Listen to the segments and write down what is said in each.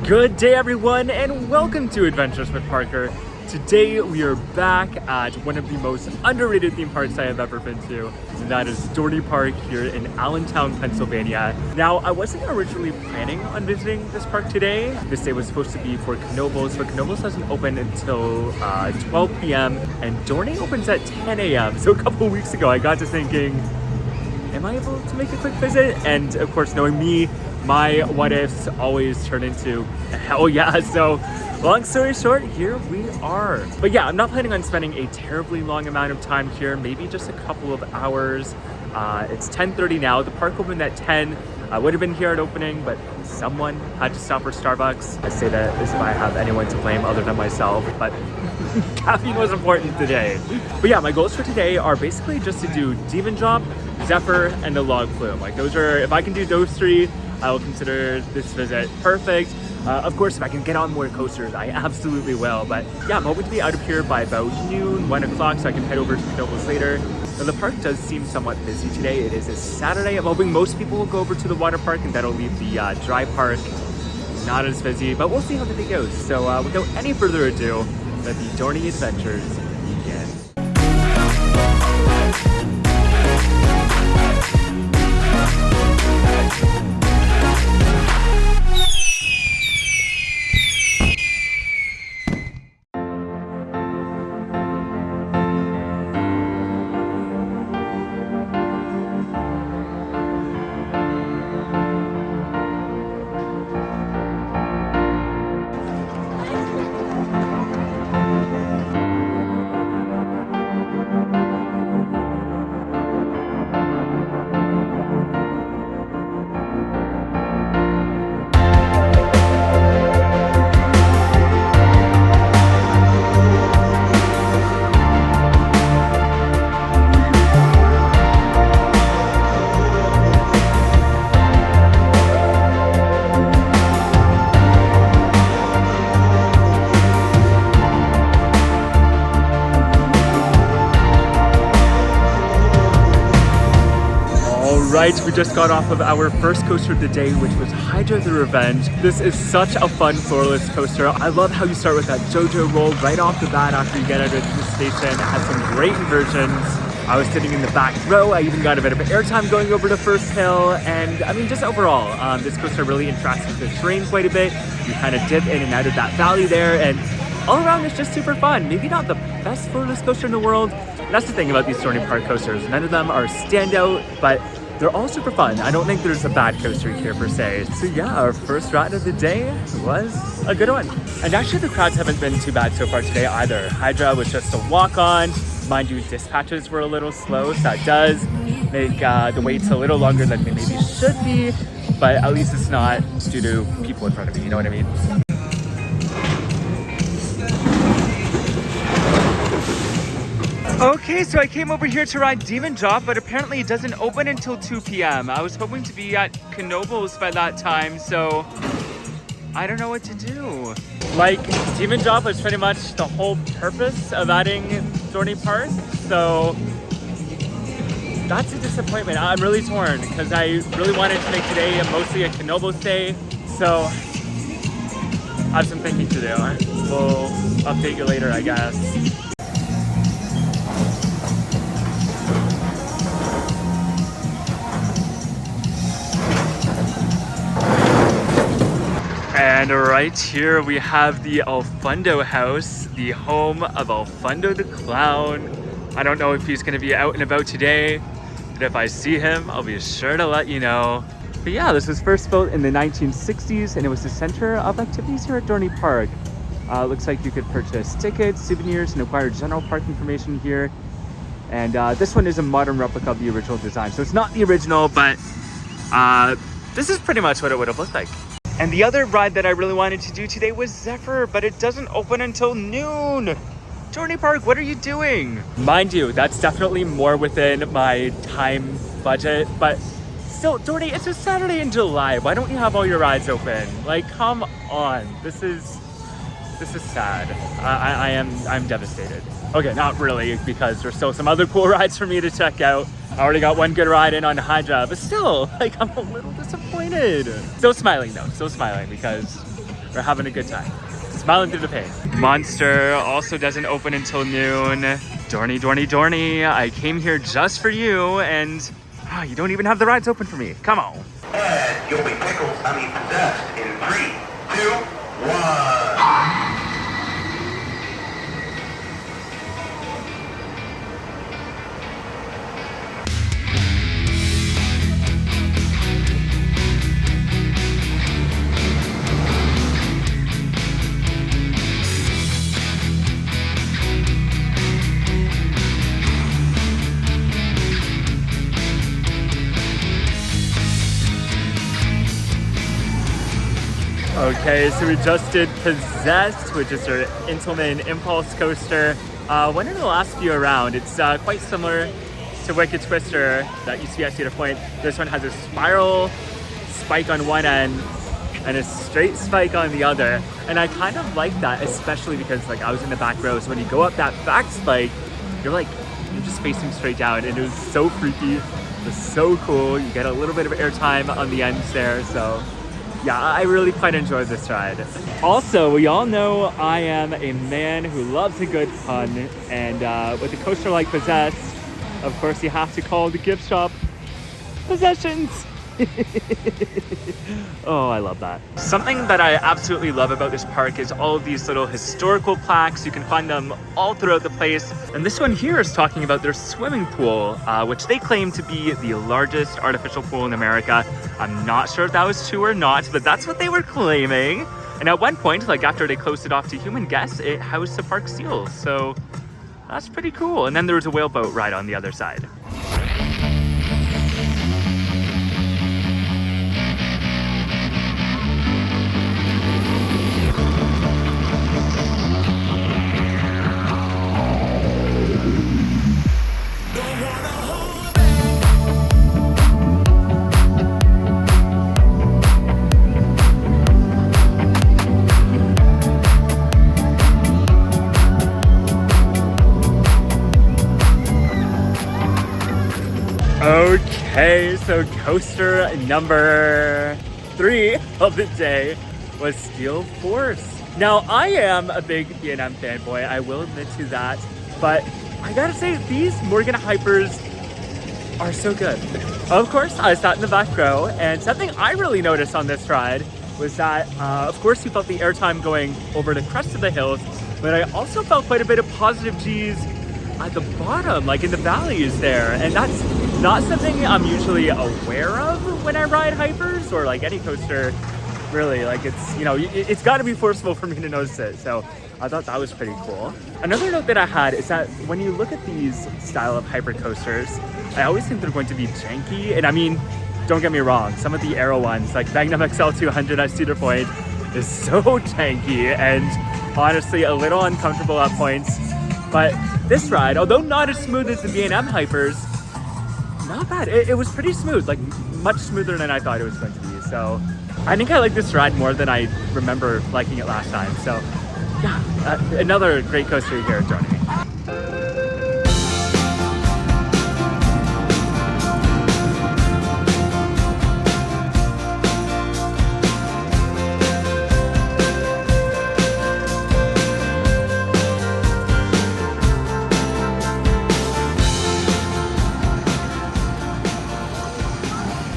Good day everyone and welcome to Adventures with Parker. Today we are back at one of the most underrated theme parks I have ever been to, and that is Dorney Park here in Allentown, Pennsylvania. Now, I wasn't originally planning on visiting this park today. This day was supposed to be for Knoebels, but Knoebels doesn't open until 12 p.m. and Dorney opens at 10 a.m. So a couple of weeks ago I got to thinking, am I able to make a quick visit? And of course, knowing me, my what ifs always turn into hell yeah. So long story short, here we are. But yeah, I'm not planning on spending a terribly long amount of time here, maybe just a couple of hours. It's 10:30 now. The park opened at 10. I would have been here at opening, but someone had to stop for Starbucks. I say that as if I have anyone to blame other than myself, but caffeine was important today. But yeah, my goals for today are basically just to do Demon Drop, Zephyr, and the Log Flume. Like those are, if I can do those three, I will consider this visit perfect. Of course, if I can get on more coasters, I absolutely will. But yeah, I'm hoping to be out of here by about noon, 1 o'clock, so I can head over to Knoebels later. Now, the park does seem somewhat busy today. It is a Saturday. I'm hoping most people will go over to the water park, and that'll leave the dry park not as busy, but we'll see how the day goes. So without any further ado, let the Dorney adventures begin. Right, we just got off of our first coaster of the day, which was Hydra the Revenge. This is such a fun floorless coaster. I love how you start with that JoJo roll right off the bat after you get out of the station. It has some great inversions. I was sitting in the back row. I even got a bit of airtime going over the first hill. And I mean, just overall, this coaster really interacts with the terrain quite a bit. You kind of dip in and out of that valley there, and all around it's just super fun. Maybe not the best floorless coaster in the world. And that's the thing about these Dorney Park coasters. None of them are standout, but they're all super fun. I don't think there's a bad coaster here per se. So yeah, our first ride of the day was a good one. And actually the crowds haven't been too bad so far today either. Hydra was just a walk on. Mind you, dispatches were a little slow, so that does make the waits a little longer than they maybe should be, but at least it's not due to people in front of me, you know what I mean? Okay, so I came over here to ride Demon Drop, but apparently it doesn't open until 2 p.m. I was hoping to be at Knoebels by that time, so I don't know what to do. Like, Demon Drop was pretty much the whole purpose of adding Dorney Park, so that's a disappointment. I'm really torn because I really wanted to make today mostly a Knoebels day, so I have some thinking to do. We'll update you later, I guess. And right here we have the Alfundo house, the home of Alfundo the Clown. I don't know if he's going to be out and about today, but if I see him, I'll be sure to let you know. But yeah, this was first built in the 1960s, and it was the center of activities here at Dorney Park. Looks like you could purchase tickets, souvenirs, and acquire general park information here. And this one is a modern replica of the original design. So it's not the original, but this is pretty much what it would have looked like. And the other ride that I really wanted to do today was Zephyr, but it doesn't open until noon. Dorney Park, what are you doing? Mind you, that's definitely more within my time budget, but still, Dorney, it's a Saturday in July. Why don't you have all your rides open? Like, come on. This is sad. I'm devastated. Okay, not really, because there's still some other cool rides for me to check out. I already got one good ride in on Hydra, but still, like, I'm a little disappointed. Still smiling though, still smiling because we're having a good time. Smiling through the pain. Monster also doesn't open until noon. Dorney, Dorney, Dorney, I came here just for you, and you don't even have the rides open for me. Come on. And you'll be pickled, possessed in 3, 2, 1. Okay, so we just did Possessed, which is our Intamin Impulse coaster. Went in the last few around. It's quite similar to Wicked Twister that used to be at Cedar Point. This one has a spiral spike on one end and a straight spike on the other. And I kind of like that, especially because like I was in the back row. So when you go up that back spike, you're just facing straight down, and it was so freaky. It was so cool. You get a little bit of airtime on the ends there, so. Yeah, I really quite enjoyed this ride. Also, we all know I am a man who loves a good pun, and with a coaster like Possessed, of course you have to call the gift shop Possessions. Oh, I love that. Something that I absolutely love about this park is all of these little historical plaques. You can find them all throughout the place. And this one here is talking about their swimming pool, which they claim to be the largest artificial pool in America. I'm not sure if that was true or not, but that's what they were claiming. And at one point, like after they closed it off to human guests, it housed the park seal. So that's pretty cool. And then there was a whaleboat ride on the other side. Okay, so coaster number 3 of the day was Steel Force. Now, I am a big B&M fanboy, I will admit to that, but I gotta say, these Morgan Hypers are so good. Of course, I sat in the back row, and something I really noticed on this ride was that, of course, you felt the airtime going over the crest of the hills, but I also felt quite a bit of positive G's at the bottom, like in the valleys there, and that's not something I'm usually aware of when I ride Hypers or like any coaster, really. Like it's, you know, it's got to be forceful for me to notice it, so I thought that was pretty cool. Another note that I had is that when you look at these style of hyper coasters, I always think they're going to be janky, and I mean, don't get me wrong, some of the Aero ones, like Magnum XL 200 at Cedar Point, is so janky and honestly a little uncomfortable at points. But this ride, although not as smooth as the B&M Hypers, not bad. It was pretty smooth, like much smoother than I thought it was going to be. So I think I like this ride more than I remember liking it last time. So yeah, another great coaster here at Dorney.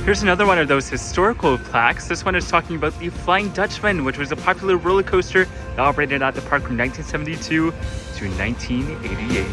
Here's another one of those historical plaques. This one is talking about the Flying Dutchman, which was a popular roller coaster that operated at the park from 1972 to 1988.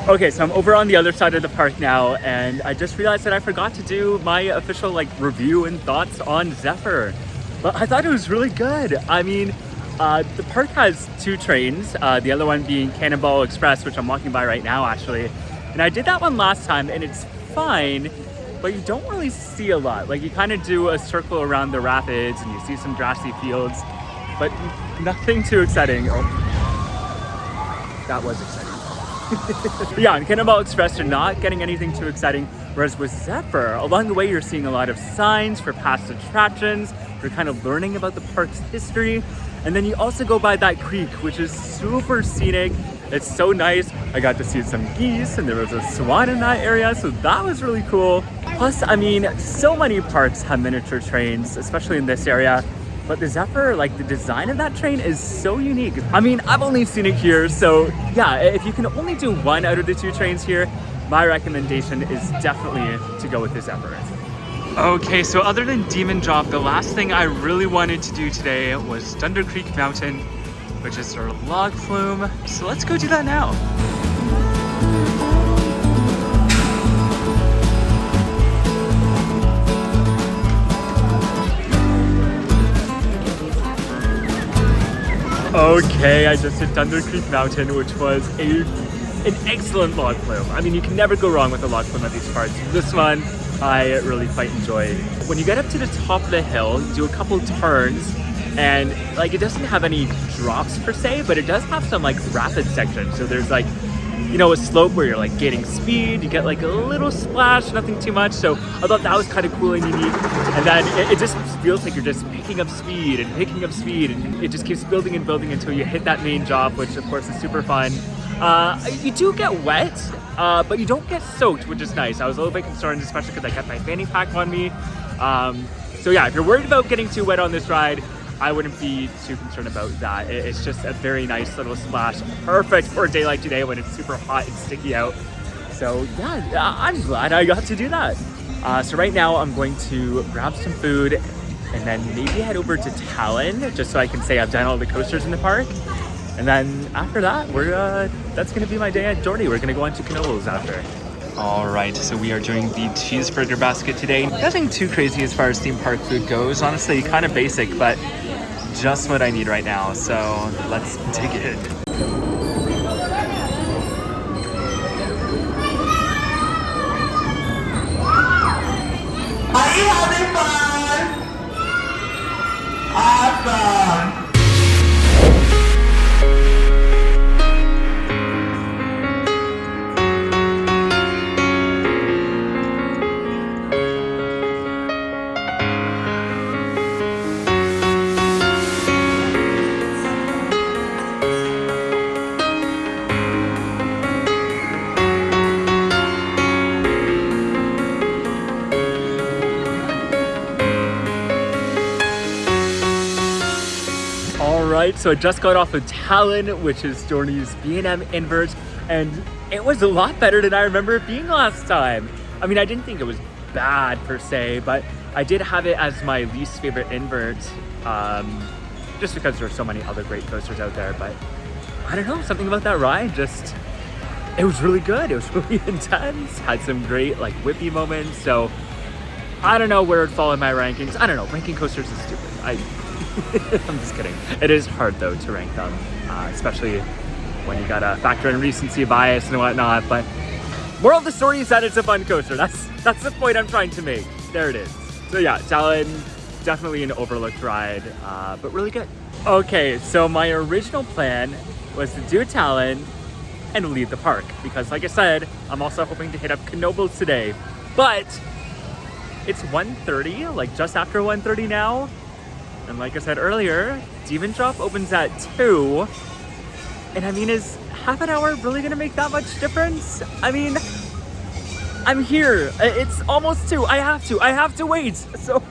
Okay, so I'm over on the other side of the park now, and I just realized that I forgot to do my official review and thoughts on Zephyr. But I thought it was really good. I mean, the park has two trains, the other one being Cannonball Express, which I'm walking by right now actually. And I did that one last time and it's fine, but you don't really see a lot. You kind of do a circle around the rapids and you see some grassy fields, but nothing too exciting. Oh, that was exciting. Yeah, on Cannonball Express, you're not getting anything too exciting. Whereas with Zephyr, along the way, you're seeing a lot of signs for past attractions. You're kind of learning about the park's history. And then you also go by that creek, which is super scenic. It's so nice. I got to see some geese and there was a swan in that area. So that was really cool. Plus, I mean, so many parks have miniature trains, especially in this area. But the Zephyr, the design of that train is so unique. I mean, I've only seen it here, so yeah, if you can only do one out of the two trains here, my recommendation is definitely to go with the Zephyr. Okay, so other than Demon Drop, the last thing I really wanted to do today was Thunder Creek Mountain, which is our log flume. So let's go do that now. Okay, I just hit Thunder Creek Mountain, which was an excellent log flume. I mean, you can never go wrong with a log flume at these parts. This one, I really quite enjoy. When you get up to the top of the hill, you do a couple turns, and it doesn't have any drops per se, but it does have some rapid sections. So there's a slope where you're gaining speed, you get a little splash, nothing too much. So I thought that was kind of cool and unique. And then it just feels like you're just picking up speed and picking up speed, and it just keeps building and building until you hit that main drop, which of course is super fun. You do get wet, but you don't get soaked, which is nice. I was a little bit concerned, especially because I kept my fanny pack on me. So yeah, if you're worried about getting too wet on this ride, I wouldn't be too concerned about that. It's just a very nice little splash, perfect for a day like today when it's super hot and sticky out. So yeah, I'm glad I got to do that. So right now I'm going to grab some food and then maybe head over to Talon just so I can say I've done all the coasters in the park. And then after that, that's gonna be my day at Dorney. We're gonna go on to Canola's after. All right, so we are doing the cheeseburger basket today. Nothing too crazy as far as theme park food goes. Honestly, kind of basic, but just what I need right now. So let's dig in. Are you having fun? Awesome. Right, so I just got off of Talon, which is Dorney's B&M invert, and it was a lot better than I remember it being last time. I mean, I didn't think it was bad per se, but I did have it as my least favorite invert, just because there's so many other great coasters out there. But I don't know, something about that ride it was really good. It was really intense, had some great whippy moments. So I don't know where it'd fall in my rankings. I don't know, ranking coasters is stupid. I'm just kidding. It is hard though to rank them, especially when you gotta factor in recency bias and whatnot. But moral of the story is that it's a fun coaster. That's the point I'm trying to make. There it is. So yeah, Talon, definitely an overlooked ride, but really good. Okay, so my original plan was to do Talon, and leave the park. Because like I said, I'm also hoping to hit up Knoebels today. But it's 1:30, like just after 1:30 now. And like I said earlier, Demon Drop opens at 2. And I mean, is half an hour really gonna make that much difference? I mean, I'm here. It's almost 2. I have to wait. So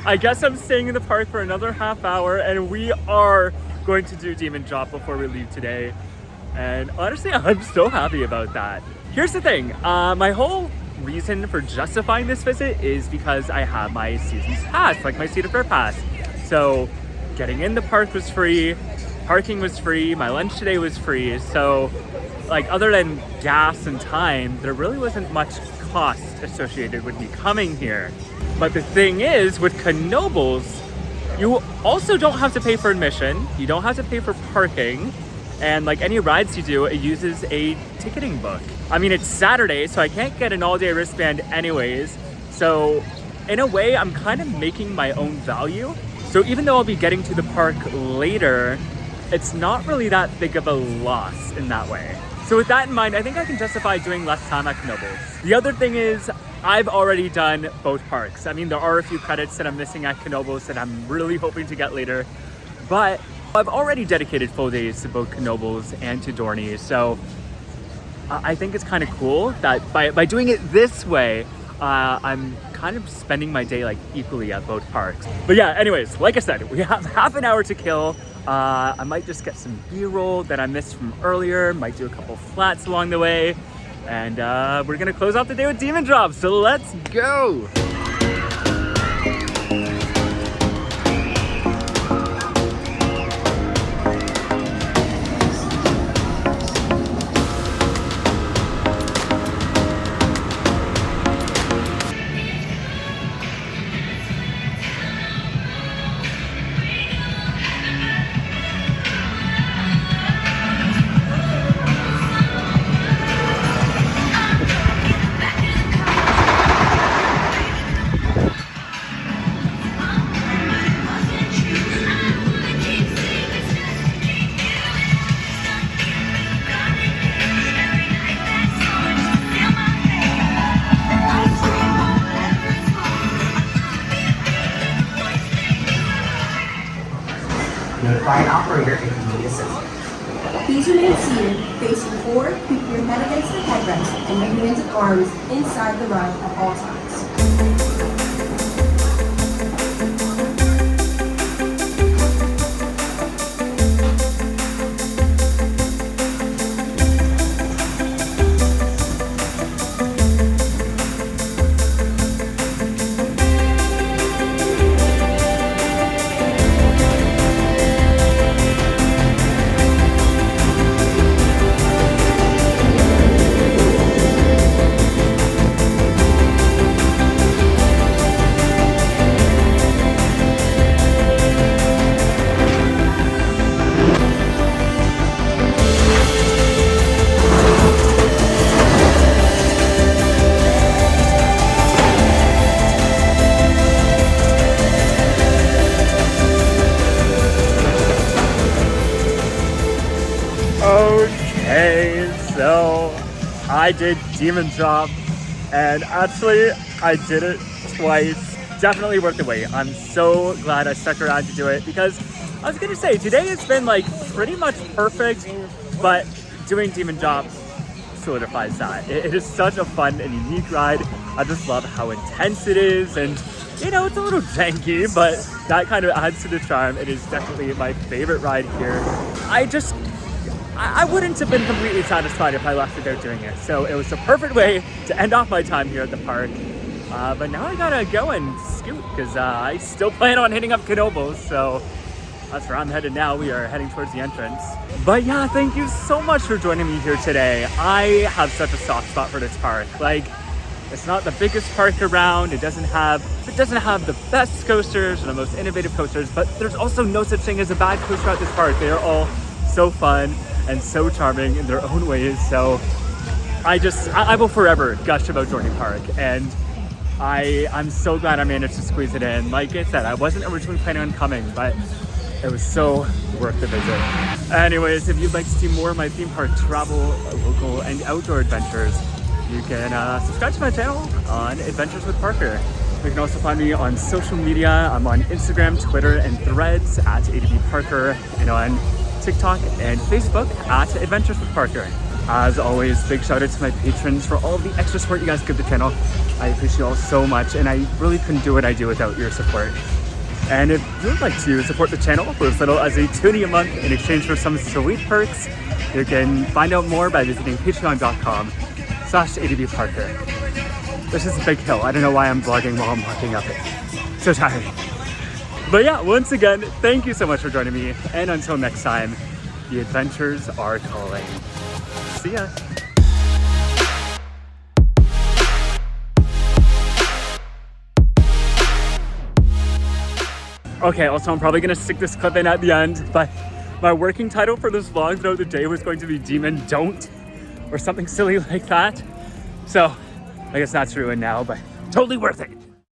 I guess I'm staying in the park for another half hour, and we are going to do Demon Drop before we leave today. And honestly, I'm so happy about that. Here's the thing, my whole reason for justifying this visit is because I have my season's pass, like my Cedar Fair pass. So getting in the park was free, parking was free, my lunch today was free. So like other than gas and time, there really wasn't much cost associated with me coming here. But the thing is, with Knoebels, you also don't have to pay for admission, you don't have to pay for parking, and like any rides you do, it uses a ticketing book. I mean, it's Saturday, so I can't get an all-day wristband anyways. So in a way, I'm kind of making my own value. So even though I'll be getting to the park later, it's not really that big of a loss in that way. So with that in mind, I think I can justify doing less time at Knoebels. The other thing is, I've already done both parks. I mean, there are a few credits that I'm missing at Knoebels that I'm really hoping to get later, but I've already dedicated full days to both Knoebels and to Dorney. So I think it's kind of cool that by doing it this way, I'm kind of spending my day like equally at both parks. But yeah, anyways, like I said, we have half an hour to kill. I might just get some B-roll that I missed from earlier, might do a couple flats along the way, and we're gonna close off the day with Demon Drop, so let's go! Notify an operator if you need assistance. Please remain seated, facing forward, keep your head against the headrest, and your hands and arms inside the ride at all times. Okay, so I did Demon Drop, and actually I did it twice. Definitely worth the wait. I'm so glad I stuck around to do it, because I was gonna say today has been like pretty much perfect, but doing Demon Drop solidifies that. It is such a fun and unique ride. I just love how intense it is, and you know, it's a little janky, but that kind of adds to the charm. It is definitely my favorite ride here. I wouldn't have been completely satisfied if I left without doing it. So it was the perfect way to end off my time here at the park. But now I gotta go and scoot, because I still plan on hitting up Knoebels, so that's where I'm headed now. We are heading towards the entrance. But yeah, thank you so much for joining me here today. I have such a soft spot for this park. Like, it's not the biggest park around. It doesn't have the best coasters or the most innovative coasters, but there's also no such thing as a bad coaster at this park. They are all so fun and so charming in their own ways. So I will forever gush about Dorney Park, and I'm so glad I managed to squeeze it in. Like I said, I wasn't originally planning on coming, but It was so worth the visit. Anyways, if you'd like to see more of my theme park travel, local and outdoor adventures, you can subscribe to my channel on Adventures with Parker. You can also find me on social media. I'm on Instagram, Twitter, and Threads at ADBParker, and on TikTok and Facebook at Adventures with Parker. As always, big shout out to my patrons for all of the extra support you guys give the channel. I appreciate you all so much, and I really couldn't do what I do without your support. And if you'd like to support the channel for as little as a $2 a month in exchange for some sweet perks, you can find out more by visiting patreon.com/ADBParker. This is a big hill. I don't know why I'm vlogging while I'm walking up it. So tired. But yeah, once again, thank you so much for joining me. And until next time, the adventures are calling. See ya. Okay, also I'm probably gonna stick this clip in at the end, but my working title for this vlog throughout the day was going to be Demon Don't, or something silly like that. So I guess that's ruined now, but totally worth it.